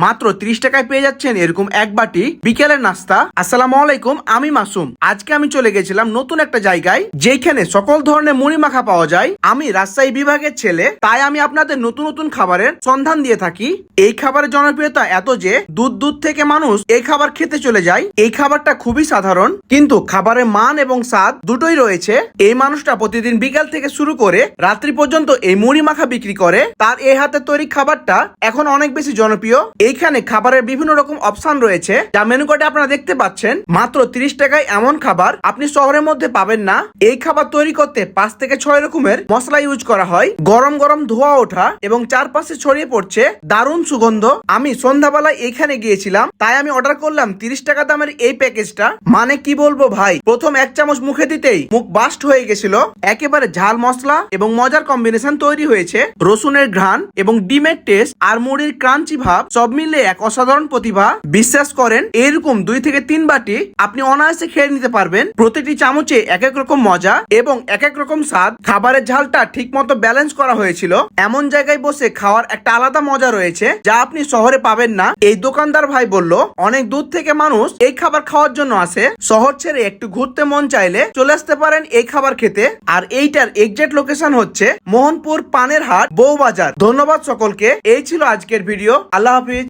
মাত্র 30 টাকায় পেয়ে যাচ্ছেন এরকম এক বাটি বিকেলের নাস্তা। আসসালামু আলাইকুম, আমি মাসুম। আজকে আমি চলে গেছিলাম নতুন একটা জায়গায় যেখানে সকল ধরনের মুড়ি মাখা পাওয়া যায়। আমি রাজশাহী বিভাগের ছেলে, তাই আমি আপনাদের নতুন নতুন খাবারের সন্ধান দিয়ে থাকি। এই খাবারের জনপ্রিয়তা এত যে দূর দূর থেকে মানুষ এই খাবার খেতে চলে যায়। এই খাবারটা খুবই সাধারণ, কিন্তু খাবারের মান এবং স্বাদ দুটোই রয়েছে। এই মানুষটা প্রতিদিন বিকাল থেকে শুরু করে রাত্রি পর্যন্ত এই মুড়ি মাখা বিক্রি করে। তার এই হাতে তৈরি খাবারটা এখন অনেক বেশি জনপ্রিয়। এইখানে খাবারের বিভিন্ন রকম অপশন রয়েছে, যা মেনু কার্ডে আপনারা দেখতে পাচ্ছেন। মাত্র 30 টাকায় এমন খাবার আপনি শহরের মধ্যে পাবেন না। এই খাবার তৈরি করতে 5 থেকে 6 রকমের মশলা ইউজ করা হয়। গরম গরম ধোয়া ওঠা এবং চারপাশে ছড়িয়ে পড়ছে দারুণ সুগন্ধ। আমি সন্ধ্যাবেলায় এখানে গিয়েছিলাম, তাই আমি অর্ডার করলাম 30 টাকা দামের এই প্যাকেজটা। মানে কি বলবো ভাই, প্রথম এক চামচ মুখে দিতেই মুখ বাস্ট হয়ে গেছিল। একেবারে ঝাল মশলা এবং মজার কম্বিনেশন তৈরি হয়েছে। রসুনের ঘ্রাণ এবং ডিমের টেস্ট আর মুড়ির ক্রাঞ্চি ভাব সব মিলে এক অসাধারণ প্রতিভা। বিশ্বাস করেন, এরকম 2 থেকে 3 বাটি আপনি অনায়াসে খেয়ে নিতে পারবেন। প্রতিটি চামচে এক এক রকম মজা এবং এক এক রকম স্বাদ। খাবারের ঝালটা ঠিক মতো ব্যালেন্স করা হয়েছিল। এমন জায়গায় বসে খাওয়ার একটা আলাদা মজা রয়েছে, যা আপনি শহরে পাবেন না। এই দোকানদার ভাই বলল, অনেক দূর থেকে মানুষ এই খাবার খাওয়ার জন্য আসে। শহর ছেড়ে একটু ঘুরতে মন চাইলে চলে আসতে পারেন এই খাবার খেতে। আর এইটার এক্সাক্ট লোকেশন হচ্ছে মোহনপুর পানের হাট, বউবাজার। ধন্যবাদ সকলকে। এই ছিল আজকের ভিডিও। আল্লাহ হাফিজ।